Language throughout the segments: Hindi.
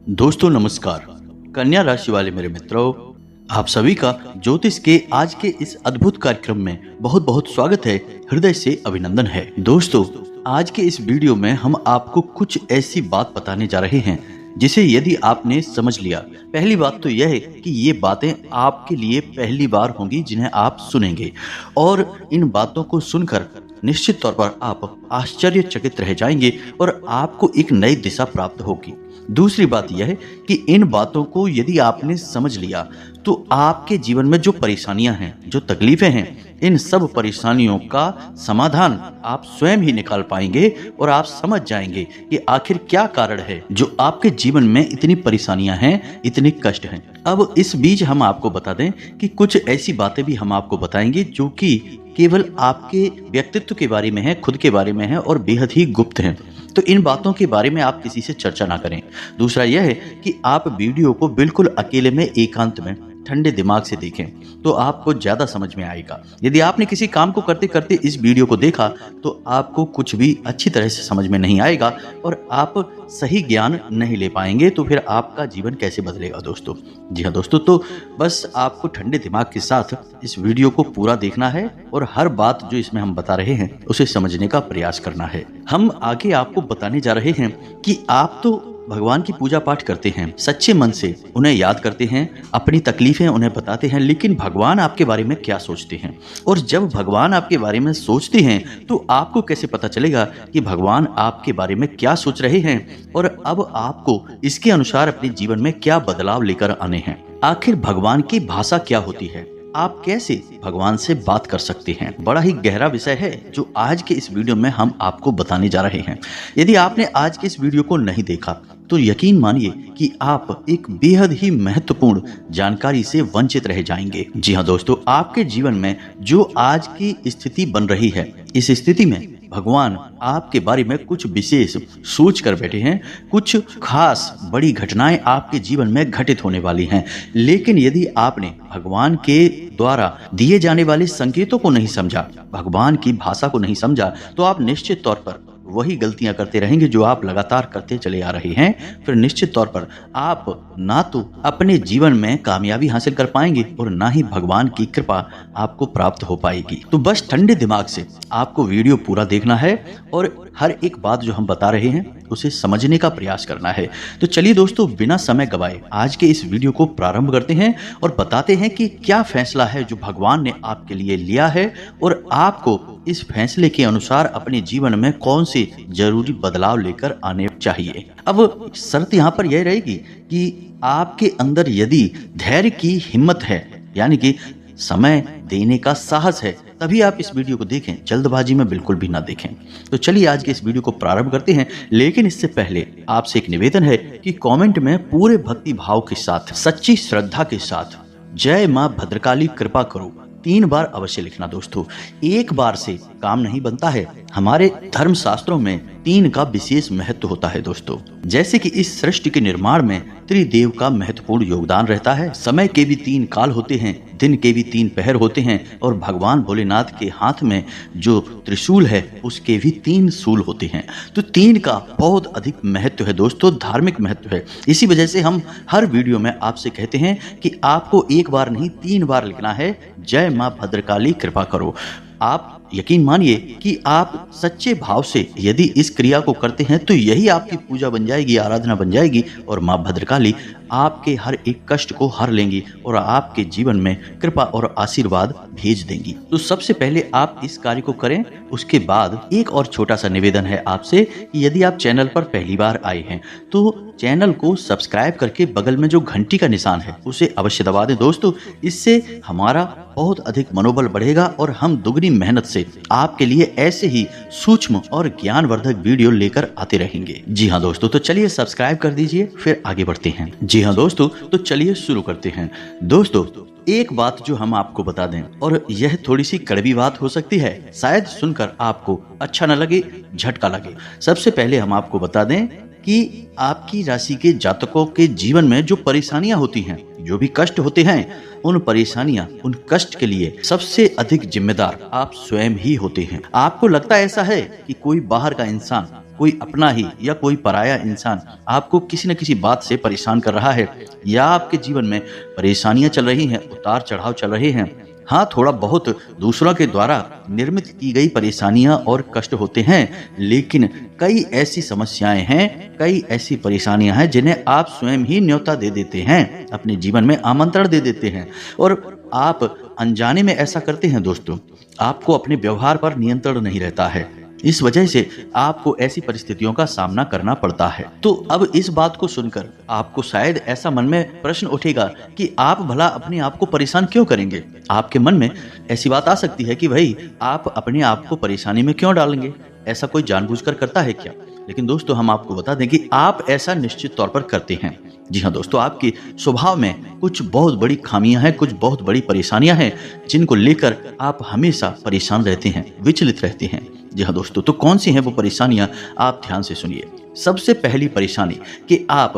दोस्तों नमस्कार। कन्या राशि वाले मेरे मित्रों, आप सभी का ज्योतिष के आज के इस अद्भुत कार्यक्रम में बहुत बहुत स्वागत है। हृदय से अभिनंदन है। दोस्तों, आज के इस वीडियो में हम आपको कुछ ऐसी बात बताने जा रहे हैं जिसे यदि आपने समझ लिया, पहली बात तो यह है कि ये बातें आपके लिए पहली बार होंगी जिन्हें आप सुनेंगे, और इन बातों को सुनकर निश्चित तौर पर आप आश्चर्यचकित रह जाएंगे और आपको एक नई दिशा प्राप्त होगी। दूसरी बात यह है कि इन बातों को यदि आपने समझ लिया तो आपके जीवन में जो परेशानियां हैं, जो तकलीफें हैं, इन सब परेशानियों का समाधान आप स्वयं ही निकाल पाएंगे और आप समझ जाएंगे कि आखिर क्या कारण है जो आपके जीवन में इतनी परेशानियां हैं, इतने कष्ट हैं। अब इस बीच हम आपको बता दें कि कुछ ऐसी बातें भी हम आपको बताएंगे जो कि केवल आपके व्यक्तित्व के बारे में है, खुद के बारे में है और बेहद ही गुप्त हैं। तो इन बातों के बारे में आप किसी से चर्चा ना करें। दूसरा यह है कि आप वीडियो को बिल्कुल अकेले में, एकांत में, ठंडे दिमाग से देखें तो आपको ज्यादा समझ में आएगा। यदि आपने किसी काम को करते करते इस वीडियो को देखा तो आपको कुछ भी अच्छी तरह से समझ में नहीं आएगा और आप सही ज्ञान नहीं ले पाएंगे, तो फिर आपका जीवन कैसे बदलेगा दोस्तों। जी हाँ दोस्तों, तो बस आपको ठंडे दिमाग के साथ इस वीडियो को पूरा देखना है और हर बात जो इसमें हम बता रहे हैं उसे समझने का प्रयास करना है। हम आगे आपको बताने जा रहे हैं कि आप तो भगवान की पूजा पाठ करते हैं, सच्चे मन से उन्हें याद करते हैं, अपनी तकलीफें उन्हें बताते हैं, लेकिन भगवान आपके बारे में क्या सोचते हैं। और जब भगवान आपके बारे में सोचते हैं तो आपको कैसे पता चलेगा कि भगवान आपके बारे में क्या सोच रहे हैं और अब आपको इसके अनुसार अपने जीवन में क्या बदलाव लेकर आने हैं। आखिर भगवान की भाषा क्या होती है, आप कैसे भगवान से बात कर सकते हैं, बड़ा ही गहरा विषय है जो आज के इस वीडियो में हम आपको बताने जा रहे हैं। यदि आपने आज के इस वीडियो को नहीं देखा तो यकीन मानिए कि आप एक बेहद ही महत्वपूर्ण जानकारी से वंचित रह जाएंगे। जी हाँ दोस्तों, आपके जीवन में जो आज की स्थिति बन रही है, इस स्थिति में भगवान आपके बारे में कुछ विशेष सोच कर बैठे हैं। कुछ खास बड़ी घटनाएं आपके जीवन में घटित होने वाली हैं, लेकिन यदि आपने भगवान के द्वारा दिए जाने वाले संकेतों को नहीं समझा, भगवान की भाषा को नहीं समझा, तो आप निश्चित तौर पर वही गलतियां करते रहेंगे जो आप लगातार करते चले आ रहे हैं। फिर निश्चित तौर पर आप ना तो अपने जीवन में कामयाबी हासिल कर पाएंगे और ना ही भगवान की कृपा आपको प्राप्त हो पाएगी। तो बस ठंडे दिमाग से आपको वीडियो पूरा देखना है और हर एक बात जो हम बता रहे हैं उसे समझने का प्रयास करना है। तो चलिए दोस्तों, बिना समय गवाए आज के इस वीडियो को प्रारंभ करते हैं और बताते हैं कि क्या फैसला है जो भगवान ने आपके लिए लिया है और आपको इस फैसले के अनुसार अपने जीवन में कौन से जरूरी बदलाव लेकर आने चाहिए। अब शर्त यहाँ पर यह रहेगी कि आपके अंदर यदि धैर्य की हिम्मत है, यानी कि समय देने का साहस है, तभी आप इस वीडियो को देखें, जल्दबाजी में बिल्कुल भी ना देखें। तो चलिए आज के इस वीडियो को प्रारंभ करते हैं, लेकिन इससे पहले आपसे एक निवेदन है कि कमेंट में पूरे भक्ति भाव के साथ, सच्ची श्रद्धा के साथ जय मां भद्रकाली कृपा करो 3 बार अवश्य लिखना दोस्तों। एक बार से काम नहीं बनता है। हमारे धर्म शास्त्रों में 3 का विशेष महत्व होता है दोस्तों। जैसे कि इस सृष्टि के निर्माण में त्रिदेव का महत्वपूर्ण योगदान रहता है। समय के भी 3 काल होते हैं, दिन के भी 3 पहर होते हैं और भगवान भोलेनाथ के हाथ में जो त्रिशूल है उसके भी 3 शूल होते हैं। तो 3 का बहुत अधिक महत्व है दोस्तों, धार्मिक महत्व है। इसी वजह से हम हर वीडियो में आपसे कहते हैं कि आपको एक बार नहीं 3 बार लिखना है, जय मां भद्रकाली कृपा करो। आप यकीन मानिए कि आप सच्चे भाव से यदि इस क्रिया को करते हैं तो यही आपकी पूजा बन जाएगी, आराधना बन जाएगी और मां भद्रकाली आपके हर एक कष्ट को हर लेंगी और आपके जीवन में कृपा और आशीर्वाद भेज देंगी। तो सबसे पहले आप इस कार्य को करें। उसके बाद एक और छोटा सा निवेदन है आपसे कि यदि आप चैनल पर पहली बार आए हैं तो चैनल को सब्सक्राइब करके बगल में जो घंटी का निशान है उसे अवश्य दबा दें दोस्तों। इससे हमारा बहुत अधिक मनोबल बढ़ेगा और हम दुगनी मेहनत से आपके लिए ऐसे ही सूक्ष्म और ज्ञानवर्धक वीडियो लेकर आते रहेंगे। जी हाँ दोस्तों, तो चलिए सब्सक्राइब कर दीजिए, फिर आगे बढ़ते हैं। जी हाँ दोस्तों, तो चलिए शुरू करते हैं। दोस्तों, एक बात जो हम आपको बता दें, और यह थोड़ी सी कड़वी बात हो सकती है, शायद सुनकर आपको अच्छा न लगे, झटका लगे। सबसे पहले हम आपको बता दें कि आपकी राशि के जातकों के जीवन में जो परेशानियां होती हैं, जो भी कष्ट होते हैं, उन परेशानियां, उन कष्ट के लिए सबसे अधिक जिम्मेदार आप स्वयं ही होते हैं। आपको लगता ऐसा है कि कोई बाहर का इंसान कोई अपना ही या कोई पराया इंसान आपको किसी न किसी बात से परेशान कर रहा है, या आपके जीवन में परेशानियां चल रही हैं, उतार चढ़ाव चल रहे हैं। हाँ, थोड़ा बहुत दूसरों के द्वारा निर्मित की गई परेशानियां और कष्ट होते हैं, लेकिन कई ऐसी समस्याएं हैं, कई ऐसी परेशानियां हैं जिन्हें आप स्वयं ही न्योता दे देते हैं, अपने जीवन में आमंत्रण दे देते हैं और आप अनजाने में ऐसा करते हैं। दोस्तों, आपको अपने व्यवहार पर नियंत्रण नहीं रहता है, इस वजह से आपको ऐसी परिस्थितियों का सामना करना पड़ता है। तो अब इस बात को सुनकर आपको शायद ऐसा मन में प्रश्न उठेगा कि आप भला अपने आप को परेशान क्यों करेंगे। आपके मन में ऐसी बात आ सकती है कि भाई आप अपने आप को परेशानी में क्यों डालेंगे, ऐसा कोई जानबूझकर करता है क्या। लेकिन दोस्तों, हम आपको बता दें कि आप ऐसा निश्चित तौर पर करते हैं। जी हाँ दोस्तों, आपके स्वभाव में कुछ बहुत बड़ी खामियां हैं, कुछ बहुत बड़ी परेशानियां हैं जिनको लेकर आप हमेशा परेशान रहते हैं, विचलित रहते हैं। जी हाँ दोस्तों, तो कौन सी हैं वो परेशानियां, आप ध्यान से सुनिए। सबसे पहली परेशानी कि आप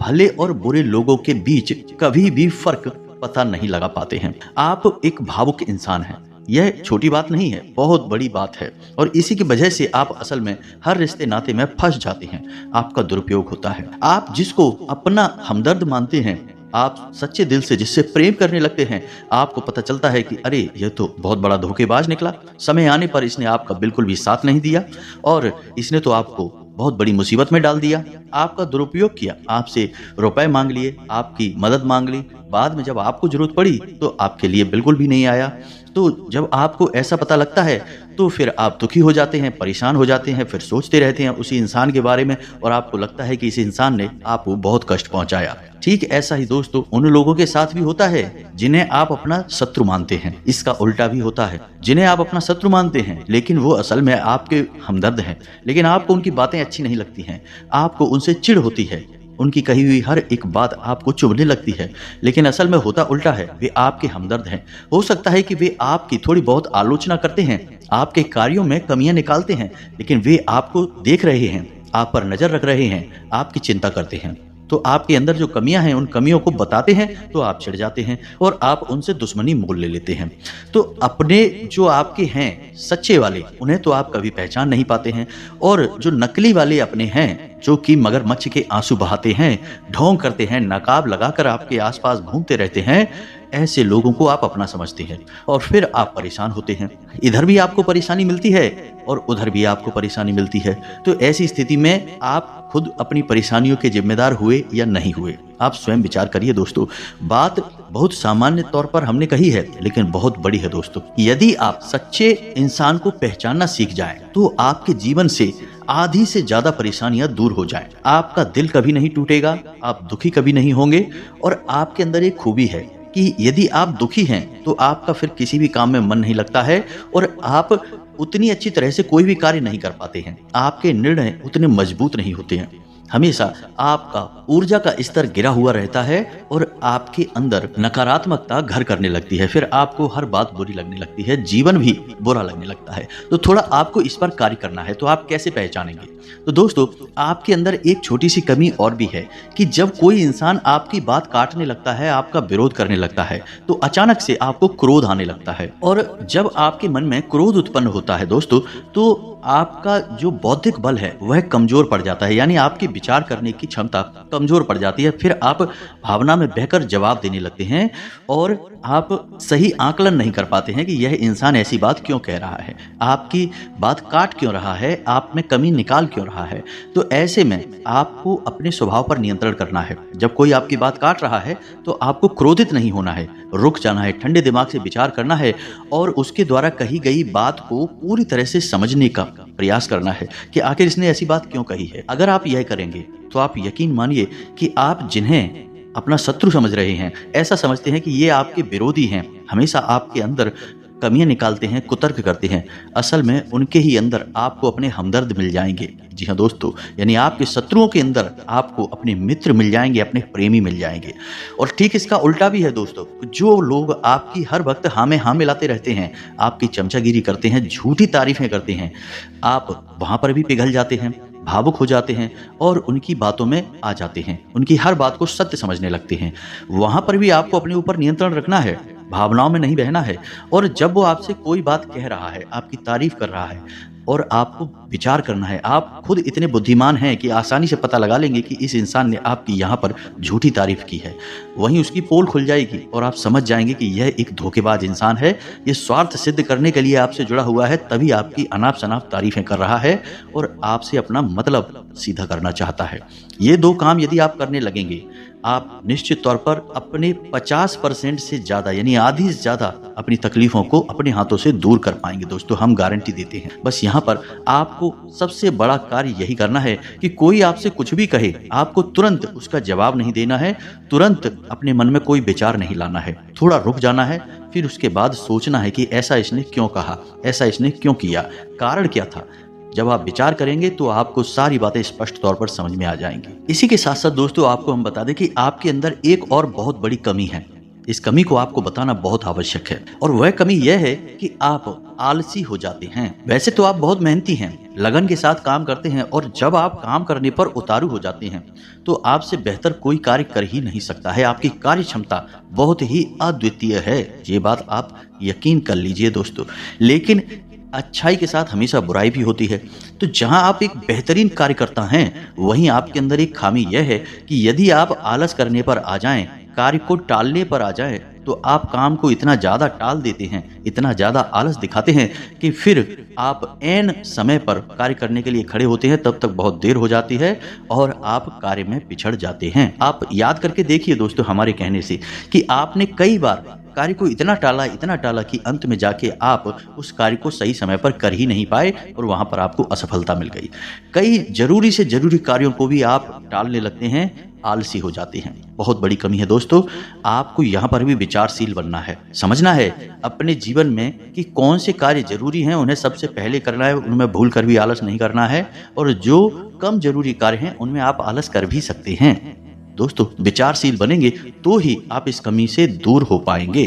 भले और बुरे लोगों के बीच कभी भी फर्क पता नहीं लगा पाते हैं। आप एक भावुक इंसान हैं, यह छोटी बात नहीं है, बहुत बड़ी बात है, और इसी की वजह से आप असल में हर रिश्ते नाते में फंस जाते हैं। आपका दुरुपयोग होता है। आप जिसको अपना हमदर्द मानते हैं, आप सच्चे दिल से जिससे प्रेम करने लगते हैं, आपको पता चलता है कि अरे यह तो बहुत बड़ा धोखेबाज निकला। समय आने पर इसने आपका बिल्कुल भी साथ नहीं दिया और इसने तो आपको बहुत बड़ी मुसीबत में डाल दिया, आपका दुरुपयोग किया, आपसे रुपए मांग लिए, आपकी मदद मांग ली, बाद में जब आपको जरूरत पड़ी तो आपके लिए बिल्कुल भी नहीं आया। तो जब आपको ऐसा पता लगता है तो फिर आप दुखी हो जाते हैं, परेशान हो जाते हैं, फिर सोचते रहते हैं उसी इंसान के बारे में और आपको लगता है कि इस इंसान ने आपको बहुत कष्ट पहुंचाया। ठीक ऐसा ही दोस्तों उन लोगों के साथ भी होता है जिन्हें आप अपना शत्रु मानते हैं। इसका उल्टा भी होता है, जिन्हें आप अपना शत्रु मानते हैं लेकिन वो असल में आपके हमदर्द हैं, लेकिन आपको उनकी बातें अच्छी नहीं लगती हैं, आपको उनसे चिढ़ होती है, उनकी कही हुई हर एक बात आपको चुभने लगती है, लेकिन असल में होता उल्टा है। वे आपके हमदर्द हैं। हो सकता है कि वे आपकी थोड़ी बहुत आलोचना करते हैं, आपके कार्यों में कमियां निकालते हैं, लेकिन वे आपको देख रहे हैं, आप पर नजर रख रहे हैं, आपकी चिंता करते हैं। तो आपके अंदर जो कमियां हैं उन कमियों को बताते हैं तो आप चिढ़ जाते हैं और आप उनसे दुश्मनी मोल ले लेते हैं। तो अपने जो आपके हैं सच्चे वाले, उन्हें तो आप कभी पहचान नहीं पाते हैं, और जो नकली वाले अपने हैं जो कि मगरमच्छ के आंसू बहाते हैं, ढोंग करते हैं, नकाब लगाकर आपके आसपास घूमते रहते हैं, ऐसे लोगों को आप अपना समझते हैं और फिर आप परेशान होते हैं। इधर भी आपको परेशानी मिलती है और उधर भी आपको परेशानी मिलती है। तो ऐसी स्थिति में आप खुद अपनी परेशानियों के जिम्मेदार हुए या नहीं हुए, आप स्वयं विचार करिए। दोस्तों, बात बहुत सामान्य तौर पर हमने कही है लेकिन बहुत बड़ी है। दोस्तों, यदि आप सच्चे इंसान को पहचानना सीख जाएं तो आपके जीवन से आधी से ज्यादा परेशानियां दूर हो जाएं। आपका दिल कभी नहीं टूटेगा, आप दुखी कभी नहीं होंगे। और आपके अंदर एक खूबी है कि यदि आप दुखी हैं तो आपका फिर किसी भी काम में मन नहीं लगता है और आप उतनी अच्छी तरह से कोई भी कार्य नहीं कर पाते हैं, आपके निर्णय उतने मजबूत नहीं होते हैं। हमेशा आपका ऊर्जा का स्तर गिरा हुआ रहता है और आपके अंदर नकारात्मकता घर करने लगती है, फिर आपको हर बात बुरी लगने लगती है, जीवन भी बुरा लगने लगता है। तो थोड़ा आपको इस पर कार्य करना है। तो आप कैसे पहचानेंगे? तो दोस्तों, आपके अंदर एक छोटी सी कमी और भी है कि जब कोई इंसान आपकी बात काटने लगता है, आपका विरोध करने लगता है, तो अचानक से आपको क्रोध आने लगता है। और जब आपके मन में क्रोध उत्पन्न होता है दोस्तों, तो आपका जो बौद्धिक बल है वह कमजोर पड़ जाता है, यानी आपकी विचार करने की क्षमता कमजोर पड़ जाती है। फिर आप भावना में बहकर जवाब देने लगते हैं और आप सही आकलन नहीं कर पाते हैं कि यह इंसान ऐसी बात क्यों कह रहा है, आपकी बात काट क्यों रहा है, आप में कमी निकाल क्यों रहा है। तो ऐसे में आपको अपने स्वभाव पर नियंत्रण करना है। जब कोई आपकी बात काट रहा है तो आपको क्रोधित नहीं होना है, रुक जाना है, ठंडे दिमाग से विचार करना है और उसके द्वारा कही गई बात को पूरी तरह से समझने का प्रयास करना है कि आखिर इसने ऐसी बात क्यों कही है। अगर आप यह करेंगे तो आप यकीन मानिए कि आप जिन्हें अपना शत्रु समझ रहे हैं, ऐसा समझते हैं कि ये आपके विरोधी हैं, हमेशा आपके अंदर कमियां निकालते हैं, कुतर्क करते हैं, असल में उनके ही अंदर आपको अपने हमदर्द मिल जाएंगे। जी हाँ दोस्तों, यानी आपके शत्रुओं के अंदर आपको अपने मित्र मिल जाएंगे, अपने प्रेमी मिल जाएंगे। और ठीक इसका उल्टा भी है दोस्तों, जो लोग आपकी हर वक्त हाँ में हाँ मिलाते रहते हैं, आपकी चमचागिरी करते हैं, झूठी तारीफें करते हैं, आप वहां पर भी पिघल जाते हैं, भावुक हो जाते हैं और उनकी बातों में आ जाते हैं, उनकी हर बात को सत्य समझने लगते हैं। वहां पर भी आपको अपने ऊपर नियंत्रण रखना है, भावनाओं में नहीं बहना है। और जब वो आपसे कोई बात कह रहा है, आपकी तारीफ कर रहा है और आपको विचार करना है। आप खुद इतने बुद्धिमान हैं कि आसानी से पता लगा लेंगे कि इस इंसान ने आपकी यहाँ पर झूठी तारीफ की है। वहीं उसकी पोल खुल जाएगी और आप समझ जाएंगे कि यह एक धोखेबाज इंसान है, ये स्वार्थ सिद्ध करने के लिए आपसे जुड़ा हुआ है, तभी आपकी अनाप शनाप तारीफें कर रहा है और आपसे अपना मतलब सीधा करना चाहता है। ये 2 काम यदि आप करने लगेंगे, आप निश्चित तौर पर अपने 50% से ज़्यादा यानी आधी से ज़्यादा अपनी तकलीफों को अपने हाथों से दूर कर पाएंगे। दोस्तों, हम गारंटी देते हैं। बस यहाँ पर आपको सबसे बड़ा कार्य यही करना है कि कोई आपसे कुछ भी कहे, आपको तुरंत उसका जवाब नहीं देना है, तुरंत अपने मन में कोई विचार नहीं लाना है, थोड़ा रुक जाना है, फिर उसके बाद सोचना है कि ऐसा इसने क्यों कहा, ऐसा इसने क्यों किया, कारण क्या था। जब आप विचार करेंगे तो आपको सारी बातें स्पष्ट तौर पर समझ में आ जाएंगी। इसी के साथ साथ दोस्तों, आपको हम बता दें कि आपके अंदर एक और बहुत बड़ी कमी है। इस कमी को आपको बताना बहुत आवश्यक है और वह कमी यह है कि आप आलसी हो जाते हैं। वैसे तो आप बहुत मेहनती हैं, लगन के साथ काम करते हैं और जब आप काम करने पर उतारू हो जाते हैं तो आपसे बेहतर कोई कार्य कर ही नहीं सकता है। आपकी कार्य क्षमता बहुत ही अद्वितीय है, ये बात आप यकीन कर लीजिए दोस्तों। लेकिन अच्छाई के साथ हमेशा बुराई भी होती है। तो जहां आप एक बेहतरीन कार्यकर्ता हैं, वहीं आपके अंदर एक खामी यह है कि यदि आप आलस करने पर आ जाएं, कार्य को टालने पर आ जाएं, तो आप काम को इतना ज़्यादा टाल देते हैं, इतना ज़्यादा आलस दिखाते हैं कि फिर आप ऐन समय पर कार्य करने के लिए खड़े होते हैं, तब तक बहुत देर हो जाती है और आप कार्य में पिछड़ जाते हैं। आप याद करके देखिए दोस्तों हमारे कहने से कि आपने कई बार कार्य को इतना टाला कि अंत में जाके आप उस कार्य को सही समय पर कर ही नहीं पाए और वहां पर आपको असफलता मिल गई। कई जरूरी से जरूरी कार्यों को भी आप टालने लगते हैं, आलसी हो जाते हैं। बहुत बड़ी कमी है दोस्तों। आपको यहाँ पर भी विचारशील बनना है, समझना है अपने जीवन में कि कौन से कार्य जरूरी हैं, उन्हें सबसे पहले करना है, उनमें भूल कर भी आलस नहीं करना है, और जो कम जरूरी कार्य हैं उनमें आप आलस कर भी सकते हैं। दोस्तों, विचारशील बनेंगे तो ही आप इस कमी से दूर हो पाएंगे।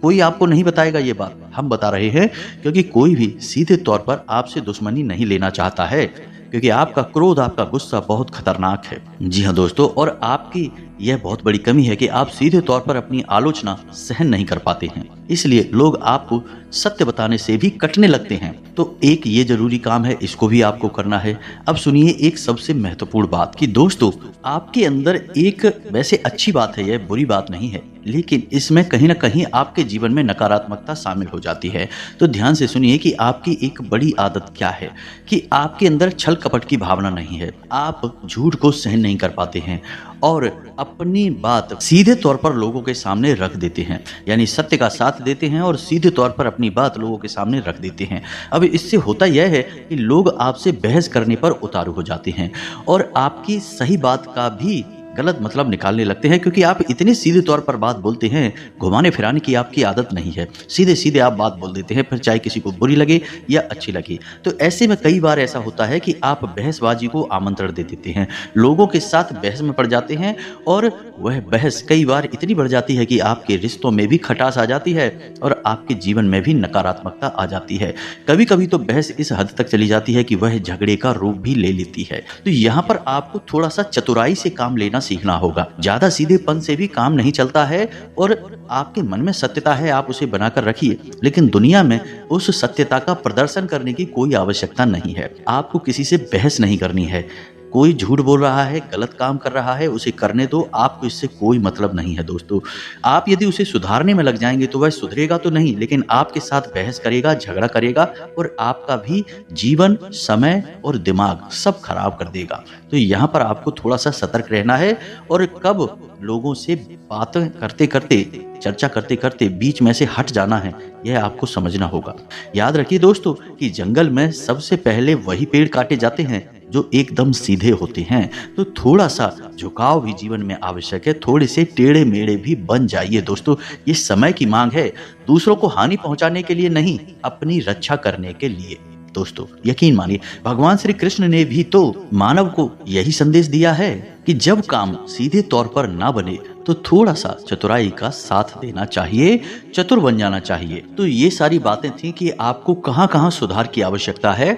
कोई आपको नहीं बताएगा ये बात, हम बता रहे हैं, क्योंकि कोई भी सीधे तौर पर आपसे दुश्मनी नहीं लेना चाहता है, क्योंकि आपका क्रोध, आपका गुस्सा बहुत खतरनाक है। जी हाँ दोस्तों, और आपकी यह बहुत बड़ी कमी है कि आप सीधे तौर पर अपनी आलोचना सहन नहीं कर पाते हैं, इसलिए लोग आपको सत्य बताने से भी कटने लगते हैं। तो एक ये जरूरी काम है, इसको भी आपको करना है। अब सुनिए एक सबसे महत्वपूर्ण बात कि दोस्तों, आपके अंदर एक, वैसे अच्छी बात है, यह बुरी बात नहीं है, लेकिन इसमें कहीं ना कहीं आपके जीवन में नकारात्मकता शामिल हो जाती है। तो ध्यान से सुनिए कि आपकी एक बड़ी आदत क्या है कि आपके अंदर छल कपट की भावना नहीं है। आप झूठ को सहन नहीं कर पाते हैं और अपनी बात सीधे तौर पर लोगों के सामने रख देते हैं, यानी सत्य का साथ देते हैं और सीधे तौर पर अपनी बात लोगों के सामने रख देते हैं। अब इससे होता यह है कि लोग आपसे बहस करने पर उतारू हो जाते हैं और आपकी सही बात का भी गलत मतलब निकालने लगते हैं, क्योंकि आप इतने सीधे तौर पर बात बोलते हैं, घुमाने फिराने की आपकी आदत नहीं है, सीधे सीधे आप बात बोल देते हैं, फिर चाहे किसी को बुरी लगे या अच्छी लगे। तो ऐसे में कई बार ऐसा होता है कि आप बहसबाजी को आमंत्रण दे देते हैं, लोगों के साथ बहस में पड़ जाते हैं और वह बहस कई बार इतनी बढ़ जाती है कि आपके रिश्तों में भी खटास आ जाती है और आपके जीवन में भी नकारात्मकता आ जाती है। कभी कभी तो बहस इस हद तक चली जाती है कि वह झगड़े का रूप भी ले लेती है। तो यहाँ पर आपको थोड़ा सा चतुराई से काम लेना सीखना होगा। ज्यादा सीधेपन से भी काम नहीं चलता है और आपके मन में सत्यता है, आप उसे बनाकर रखिए, लेकिन दुनिया में उस सत्यता का प्रदर्शन करने की कोई आवश्यकता नहीं है। आपको किसी से बहस नहीं करनी है। कोई झूठ बोल रहा है, गलत काम कर रहा है, उसे करने दो, आपको इससे कोई मतलब नहीं है दोस्तों। आप यदि उसे सुधारने में लग जाएंगे तो वह सुधरेगा तो नहीं, लेकिन आपके साथ बहस करेगा, झगड़ा करेगा और आपका भी जीवन, समय और दिमाग सब खराब कर देगा। तो यहाँ पर आपको थोड़ा सा सतर्क रहना है और कब लोगों से बातें करते करते, चर्चा करते करते बीच में से हट जाना है, यह आपको समझना होगा। याद रखिए दोस्तों कि जंगल में सबसे पहले वही पेड़ काटे जाते हैं जो एकदम सीधे होते हैं। तो थोड़ा सा झुकाव भी जीवन में आवश्यक है, थोड़े से टेढ़े मेढ़े भी बन जाइए दोस्तों। ये समय की मांग है, दूसरों को हानि पहुंचाने के लिए नहीं, अपनी रक्षा करने के लिए। दोस्तों यकीन मानिए, भगवान श्री कृष्ण ने भी तो मानव को यही संदेश दिया है कि जब काम सीधे तौर पर ना बने तो थोड़ा सा चतुराई का साथ देना चाहिए, चतुर बन जाना चाहिए। तो ये सारी बातें थी कि आपको कहाँ कहाँ सुधार की आवश्यकता है।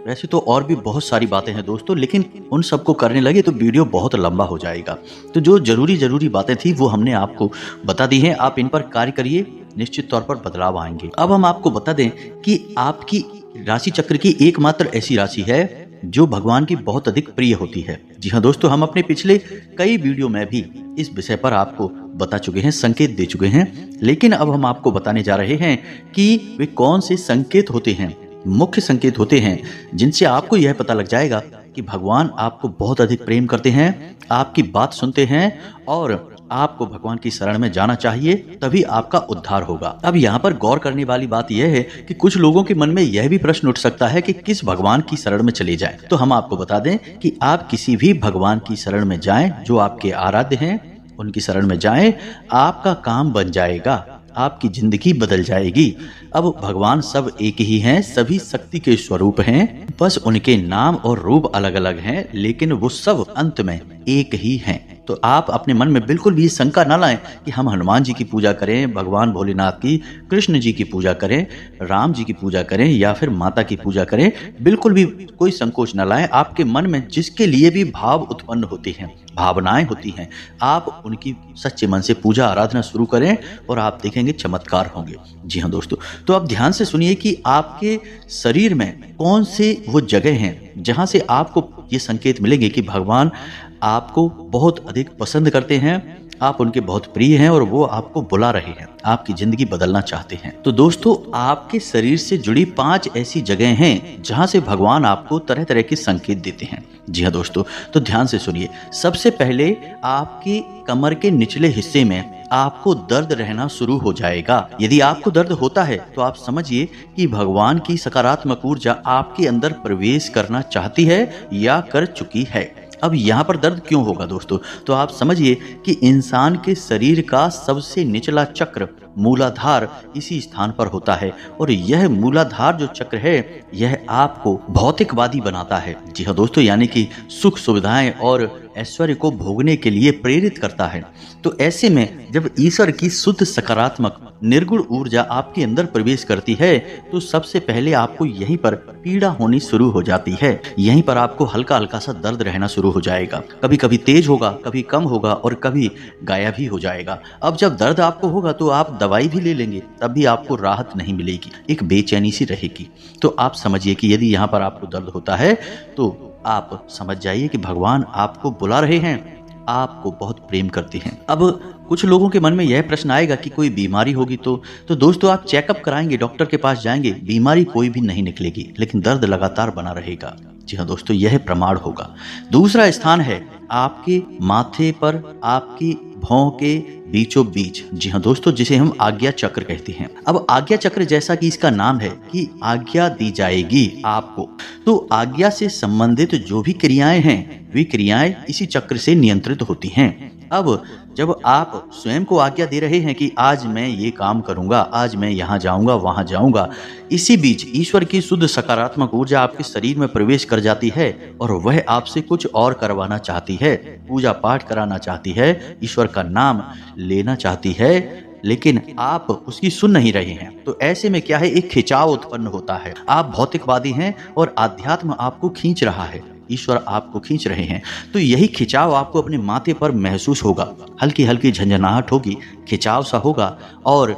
वैसे तो और भी बहुत सारी बातें हैं दोस्तों, लेकिन उन सबको करने लगे तो वीडियो बहुत लंबा हो जाएगा। तो जो जरूरी बातें थी वो हमने आपको बता दी हैं, आप इन पर कार्य करिए, निश्चित तौर पर बदलाव आएंगे। अब हम आपको बता दें कि आपकी राशि चक्र की एकमात्र ऐसी राशि है जो भगवान की बहुत अधिक प्रिय होती है। जी हाँ दोस्तों, हम अपने पिछले कई वीडियो में भी इस विषय पर आपको बता चुके हैं, संकेत दे चुके हैं, लेकिन अब हम आपको बताने जा रहे हैं कि वे कौन से संकेत होते हैं, मुख्य संकेत होते हैं, जिनसे आपको यह पता लग जाएगा कि भगवान आपको बहुत अधिक प्रेम करते हैं, आपकी बात सुनते हैं और आपको भगवान की शरण में जाना चाहिए, तभी आपका उद्धार होगा। अब यहाँ पर गौर करने वाली बात यह है कि कुछ लोगों के मन में यह भी प्रश्न उठ सकता है कि किस भगवान की शरण में चले जाएं। तो हम आपको बता दें कि आप किसी भी भगवान की शरण में जाएं जो आपके आराध्य हैं, उनकी शरण में जाएं, आपका काम बन जाएगा, आपकी जिंदगी बदल जाएगी। अब भगवान सब एक ही हैं, सभी शक्ति के स्वरूप हैं, बस उनके नाम और रूप अलग अलग हैं, लेकिन वो सब अंत में एक ही हैं। तो आप अपने मन में बिल्कुल भी शंका ना लाएं कि हम हनुमान जी की पूजा करें, भगवान भोलेनाथ की, कृष्ण जी की पूजा करें, राम जी की पूजा करें या फिर माता की पूजा करें। बिल्कुल भी कोई संकोच ना लाएं। आपके मन में जिसके लिए भी भाव उत्पन्न होते हैं, भावनाएं होती हैं, आप उनकी सच्चे मन से पूजा आराधना शुरू करें और आप देखेंगे चमत्कार होंगे। जी हाँ दोस्तों, तो आप ध्यान से सुनिए कि आपके शरीर में कौन से वो जगह हैं जहां से आपको ये संकेत मिलेंगे कि भगवान आपको बहुत अधिक पसंद करते हैं, आप उनके बहुत प्रिय हैं और वो आपको बुला रहे हैं, आपकी जिंदगी बदलना चाहते हैं। तो दोस्तों, आपके शरीर से जुड़ी 5 ऐसी जगह हैं जहां से भगवान आपको तरह तरह के संकेत देते हैं। जी हाँ दोस्तों, तो ध्यान से सुनिए। सबसे पहले आपकी कमर के निचले हिस्से में आपको दर्द रहना शुरू हो जाएगा। यदि आपको दर्द होता है तो आप समझिए कि भगवान की सकारात्मक ऊर्जा आपके अंदर प्रवेश करना चाहती है या कर चुकी है। अब यहाँ पर दर्द क्यों होगा दोस्तों? तो आप समझिए कि इंसान के शरीर का सबसे निचला चक्र मूलाधार इसी स्थान पर होता है और यह मूलाधार जो चक्र है यह आपको भौतिकवादी बनाता है। जी हाँ दोस्तों, यानी कि सुख सुविधाएं और ऐश्वर्य को भोगने के लिए प्रेरित करता है। तो ऐसे में जब ईश्वर की शुद्ध सकारात्मक निर्गुण ऊर्जा आपके अंदर प्रवेश करती है तो सबसे पहले आपको यहीं पर पीड़ा होनी शुरू हो जाती है। यहीं पर आपको हल्का हल्का सा दर्द रहना शुरू हो जाएगा। कभी कभी तेज होगा, कभी कम होगा और कभी गायब भी हो जाएगा। अब जब दर्द आपको होगा तो आप दवाई भी ले लेंगे, तब भी आपको राहत नहीं मिलेगी, एक बेचैनी सी रहेगी। तो आप समझिए कि यदि यहाँ पर आपको दर्द होता है तो आप समझ जाइए कि भगवान आपको बुला रहे हैं, आपको बहुत प्रेम करते हैं। अब कुछ लोगों के मन में यह प्रश्न आएगा कि कोई बीमारी होगी तो दोस्तों आप चेकअप कराएंगे, डॉक्टर के पास जाएंगे, बीमारी कोई भी नहीं निकलेगी, लेकिन दर्द लगातार बना रहेगा। जी हाँ दोस्तों, यह प्रमाण होगा। दूसरा स्थान है आपके माथे पर, आपकी भौं के बीचों बीच। जी हाँ दोस्तों, जिसे हम आज्ञा चक्र कहते हैं। अब आज्ञा चक्र, जैसा कि इसका नाम है कि आज्ञा दी जाएगी आपको, तो आज्ञा से संबंधित जो भी क्रियाएं हैं वे क्रियाएं इसी चक्र से नियंत्रित होती हैं। अब जब आप स्वयं को आज्ञा दे रहे हैं कि आज मैं ये काम करूंगा, आज मैं यहाँ जाऊंगा, वहां जाऊंगा, इसी बीच ईश्वर की शुद्ध सकारात्मक ऊर्जा आपके शरीर में प्रवेश कर जाती है और वह आपसे कुछ और करवाना चाहती है, पूजा पाठ कराना चाहती है, ईश्वर का नाम लेना चाहती है, लेकिन आप उसकी सुन नहीं रहे हैं। तो ऐसे में क्या है, एक खिंचाव उत्पन्न होता है। आप भौतिकवादी हैं और आध्यात्म आपको खींच रहा है, ईश्वर आपको खींच रहे हैं। तो यही खिंचाव आपको अपने माथे पर महसूस होगा, हल्की हल्की झंझनाहट होगी, खिंचाव सा होगा और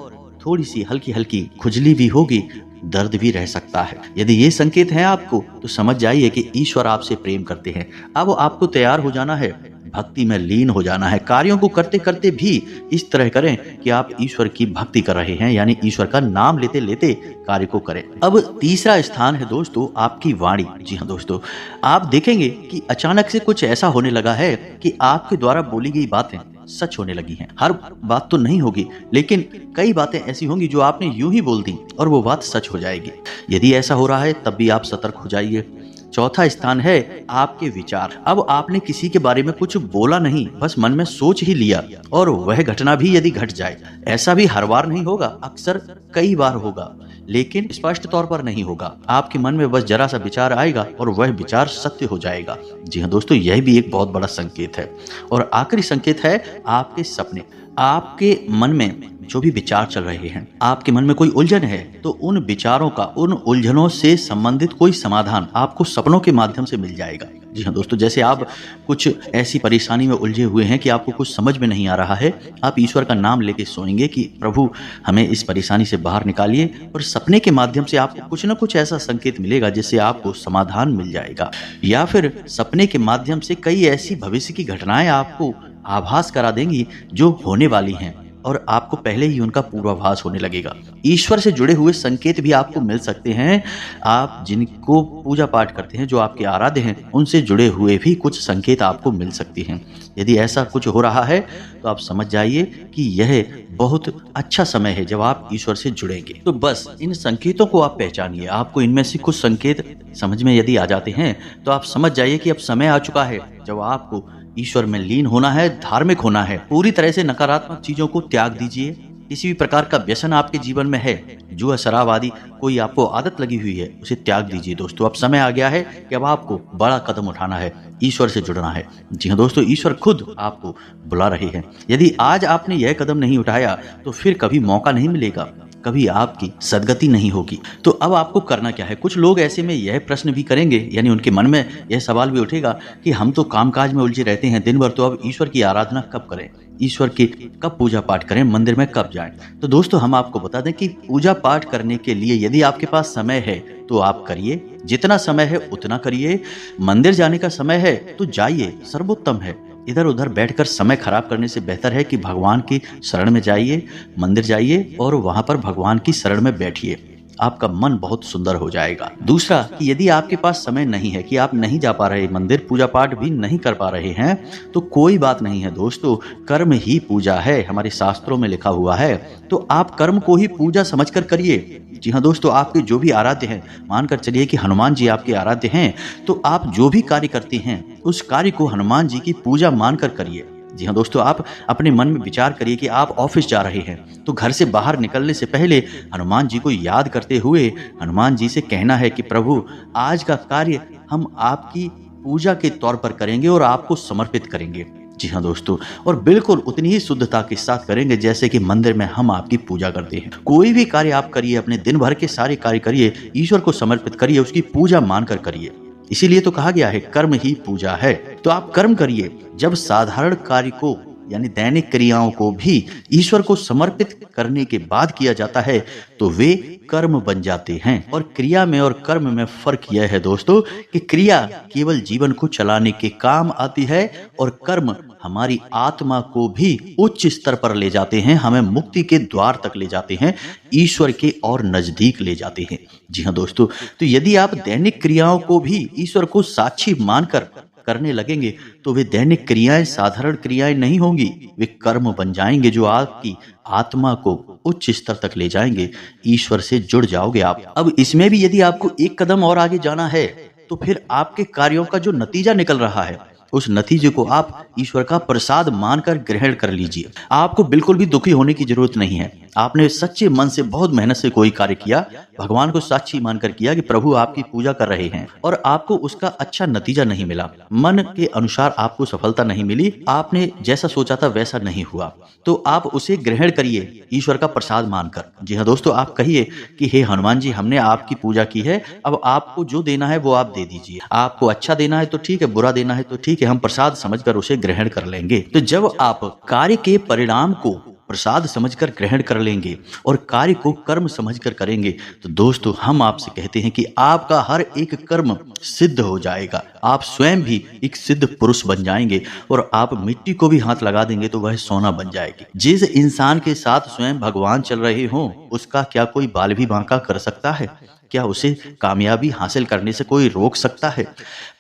थोड़ी सी हल्की हल्की खुजली भी होगी, दर्द भी रह सकता है। यदि ये संकेत हैं आपको तो समझ जाइए कि ईश्वर आपसे प्रेम करते हैं। अब आपको तैयार हो जाना है, भक्ति में लीन हो जाना है। कार्यों को करते करते भी इस तरह करें कि आप ईश्वर की भक्ति कर रहे हैं, यानी ईश्वर का नाम लेते लेते कार्य को करें। अब तीसरा स्थान है दोस्तों आपकी वाणी। जी हाँ दोस्तों, आप देखेंगे कि अचानक से कुछ ऐसा होने लगा है कि आपके द्वारा बोली गई बातें सच होने लगी हैं। हर बात तो नहीं होगी, लेकिन कई बातें ऐसी होंगी जो आपने यूं ही बोल दी और वो बात सच हो जाएगी। यदि ऐसा हो रहा है तब भी आप सतर्क हो जाइए। चौथा स्थान है आपके विचार। अब आपने किसी के बारे में कुछ बोला नहीं, बस मन में सोच ही लिया और वह घटना भी यदि घट जाए, ऐसा भी हर बार नहीं होगा, अक्सर कई बार होगा, लेकिन स्पष्ट तौर पर नहीं होगा। आपके मन में बस जरा सा विचार आएगा और वह विचार सत्य हो जाएगा। जी हाँ दोस्तों, यह भी एक बहुत बड़ा संकेत है। और आखिरी संकेत है आपके सपने। आपके मन में जो भी विचार चल रहे हैं, आपके मन में कोई उलझन है, तो उन विचारों का, उन उलझनों से संबंधित कोई समाधान आपको सपनों के माध्यम से मिल जाएगा। जी हाँ दोस्तों, जैसे आप कुछ ऐसी परेशानी में उलझे हुए हैं कि आपको कुछ समझ में नहीं आ रहा है, आप ईश्वर का नाम लेके सोएंगे कि प्रभु हमें इस परेशानी से बाहर निकालिए, और सपने के माध्यम से आपको कुछ ना कुछ ऐसा संकेत मिलेगा जिससे आपको समाधान मिल जाएगा। या फिर सपने के माध्यम से कई ऐसी भविष्य की घटनाएं आपको आभास करा देंगी जो होने वाली हैं, और आपको पहले ही उनका पूर्वाभास होने लगेगा। ईश्वर से जुड़े हुए संकेत भी आपको मिल सकते हैं। आप जिनको पूजा पाठ करते हैं, जो आपके आराध्य हैं, उनसे जुड़े हुए भी कुछ संकेत आपको मिल सकते हैं। यदि ऐसा कुछ हो रहा है तो आप समझ जाइए कि यह बहुत अच्छा समय है जब आप ईश्वर से जुड़ेंगे। तो बस इन संकेतों को आप पहचानिए। आपको इनमें से कुछ संकेत समझ में यदि आ जाते हैं तो आप समझ जाइए कि अब समय आ चुका है जब आपको ईश्वर में लीन होना है, धार्मिक होना है। पूरी तरह से नकारात्मक चीजों को त्याग दीजिए। किसी भी प्रकार का व्यसन आपके जीवन में है, जुआ, शराब आदि कोई आपको आदत लगी हुई है, उसे त्याग दीजिए दोस्तों। अब समय आ गया है कि अब आपको बड़ा कदम उठाना है, ईश्वर से जुड़ना है। जी हाँ दोस्तों, ईश्वर खुद आपको बुला रहे हैं। यदि आज आपने यह कदम नहीं उठाया तो फिर कभी मौका नहीं मिलेगा, कभी आपकी सदगति नहीं होगी। तो अब आपको करना क्या है? कुछ लोग ऐसे में यह प्रश्न भी करेंगे, यानी उनके मन में यह सवाल भी उठेगा कि हम तो कामकाज में उलझे रहते हैं दिन भर, तो अब ईश्वर की आराधना कब करें, ईश्वर की कब पूजा पाठ करें, मंदिर में कब जाएं? तो दोस्तों, हम आपको बता दें कि पूजा पाठ करने के लिए यदि आपके पास समय है तो आप करिए, जितना समय है उतना करिए। मंदिर जाने का समय है तो जाइए, सर्वोत्तम है। इधर उधर बैठकर समय खराब करने से बेहतर है कि भगवान की शरण में जाइए, मंदिर जाइए और वहां पर भगवान की शरण में बैठिए। आपका मन बहुत सुंदर हो जाएगा। दूसरा कि यदि आपके पास समय नहीं है, कि आप नहीं जा पा रहे मंदिर, पूजा पाठ भी नहीं कर पा रहे हैं, तो कोई बात नहीं है दोस्तों, कर्म ही पूजा है, हमारे शास्त्रों में लिखा हुआ है। तो आप कर्म को ही पूजा समझकर करिए। जी हाँ दोस्तों, आपके जो भी आराध्य हैं, मानकर चलिए कि हनुमान जी आपके आराध्य हैं, तो आप जो भी कार्य करते हैं उस कार्य को हनुमान जी की पूजा मानकर करिए। जी हाँ दोस्तों, आप अपने मन में विचार करिए कि आप ऑफिस जा रहे हैं, तो घर से बाहर निकलने से पहले हनुमान जी को याद करते हुए हनुमान जी से कहना है कि प्रभु, आज का कार्य हम आपकी पूजा के तौर पर करेंगे और आपको समर्पित करेंगे। जी हाँ दोस्तों, और बिल्कुल उतनी ही शुद्धता के साथ करेंगे जैसे कि मंदिर में हम आपकी पूजा करते हैं। कोई भी कार्य आप करिए, अपने दिन भर के सारे कार्य करिए, ईश्वर को समर्पित करिए, उसकी पूजा मानकर करिए। इसीलिए तो कहा गया है कर्म ही पूजा है। तो आप कर्म करिए। जब साधारण कार्य को, यानी दैनिक क्रियाओं को भी ईश्वर को समर्पित करने के बाद किया जाता है तो वे कर्म बन जाते हैं। और क्रिया में और कर्म में फर्क यह है दोस्तों कि क्रिया केवल जीवन को चलाने के काम आती है और कर्म हमारी आत्मा को भी उच्च स्तर पर ले जाते हैं, हमें मुक्ति के द्वार तक ले जाते हैं, ईश्वर के और नजदीक ले जाते हैं। जी हाँ दोस्तों, तो यदि आप दैनिक क्रियाओं को भी ईश्वर को साक्षी मानकर करने लगेंगे तो वे दैनिक क्रियाएं साधारण क्रियाएं नहीं होंगी, वे कर्म बन जाएंगे जो आपकी आत्मा को उच्च स्तर तक ले जाएंगे। ईश्वर से जुड़ जाओगे आप। अब इसमें भी यदि आपको एक कदम और आगे जाना है तो फिर आपके कार्यों का जो नतीजा निकल रहा है, उस नतीजे को आप ईश्वर का प्रसाद मानकर ग्रहण कर लीजिए। आपको बिल्कुल भी दुखी होने की जरूरत नहीं है। आपने सच्चे मन से, बहुत मेहनत से कोई कार्य किया, भगवान को साक्षी मानकर किया कि प्रभु आपकी पूजा कर रहे हैं, और आपको उसका अच्छा नतीजा नहीं मिला, मन के अनुसार आपको सफलता नहीं मिली, आपने जैसा सोचा था वैसा नहीं हुआ, तो आप उसे ग्रहण करिए ईश्वर का प्रसाद मानकर। जी हाँ दोस्तों, आप कहिए कि हे हनुमान जी, हमने आपकी पूजा की है, अब आपको जो देना है वो आप दे दीजिए। आपको अच्छा देना है तो ठीक है, बुरा देना है तो ठीक है, हम प्रसाद समझकर उसे ग्रहण कर लेंगे। तो जब आप कार्य के परिणाम को प्रसाद समझकर ग्रहण कर लेंगे और कार्य को कर्म समझकर करेंगे, तो दोस्तों हम आपसे कहते हैं कि आपका हर एक कर्म सिद्ध हो जाएगा। आप स्वयं भी एक सिद्ध पुरुष बन जाएंगे और आप मिट्टी को भी हाथ लगा देंगे तो वह सोना बन जाएगी। जिस इंसान के साथ स्वयं भगवान चल रहे हों, उसका क्या कोई बाल भी बांका कर सकता है? क्या उसे कामयाबी हासिल करने से कोई रोक सकता है?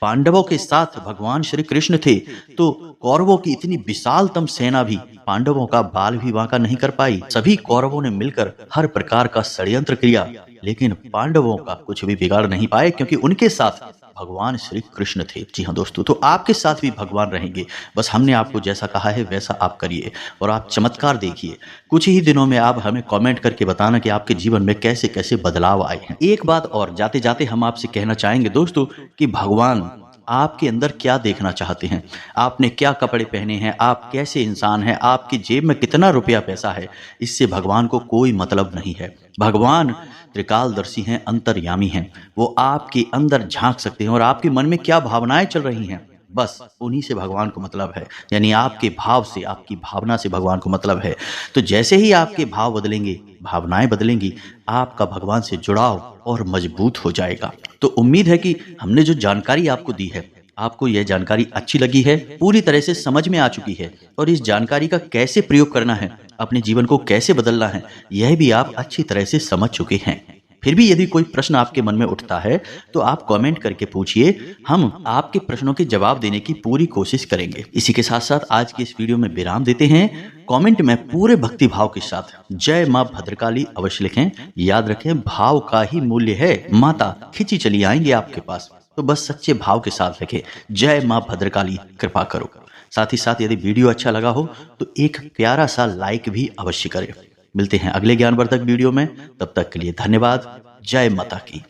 पांडवों के साथ भगवान श्री कृष्ण थे, तो कौरवों की इतनी विशालतम सेना भी पांडवों का बाल भी बांका नहीं कर पाई। सभी कौरवों ने मिलकर हर प्रकार का षड्यंत्र किया, लेकिन पांडवों का कुछ भी बिगाड़ नहीं पाए, क्योंकि उनके साथ भगवान श्री कृष्ण थे। जी हाँ दोस्तों, तो आपके साथ भी भगवान रहेंगे। बस हमने आपको जैसा कहा है वैसा आप करिए और आप चमत्कार देखिए। कुछ ही दिनों में आप हमें कमेंट करके बताना कि आपके जीवन में कैसे कैसे बदलाव आए हैं। एक बात और जाते जाते हम आपसे कहना चाहेंगे दोस्तों कि भगवान आपके अंदर क्या देखना चाहते हैं, आपने क्या कपड़े पहने हैं, आप कैसे इंसान हैं, आपकी जेब में कितना रुपया पैसा है, इससे भगवान को कोई मतलब नहीं है। भगवान त्रिकालदर्शी हैं, अंतर्यामी हैं। वो आपके अंदर झांक सकते हैं और आपके मन में क्या भावनाएं चल रही हैं, बस उन्हीं से भगवान को मतलब है। यानी आपके भाव से, आपकी भावना से भगवान को मतलब है। तो जैसे ही आपके भाव बदलेंगे, भावनाएं बदलेंगी, आपका भगवान से जुड़ाव और मजबूत हो जाएगा। तो उम्मीद है कि हमने जो जानकारी आपको दी है, आपको यह जानकारी अच्छी लगी है, पूरी तरह से समझ में आ चुकी है, और इस जानकारी का कैसे प्रयोग करना है, अपने जीवन को कैसे बदलना है, यह भी आप अच्छी तरह से समझ चुके हैं। फिर भी यदि कोई प्रश्न आपके मन में उठता है तो आप कमेंट करके पूछिए, हम आपके प्रश्नों के जवाब देने की पूरी कोशिश करेंगे। इसी के साथ साथ आज की इस वीडियो में विराम देते हैं। कमेंट में पूरे भक्ति भाव के साथ जय मां भद्रकाली अवश्य लिखें। याद रखें, भाव का ही मूल्य है, माता खिंची चली आएंगे आपके पास। तो बस सच्चे भाव के साथ लिखें, जय मां भद्रकाली कृपा करो। साथ ही साथ यदि वीडियो अच्छा लगा हो तो एक प्यारा सा लाइक भी अवश्य करें। मिलते हैं अगले ज्ञानवर्धक वीडियो में, तब तक के लिए धन्यवाद। जय माता की।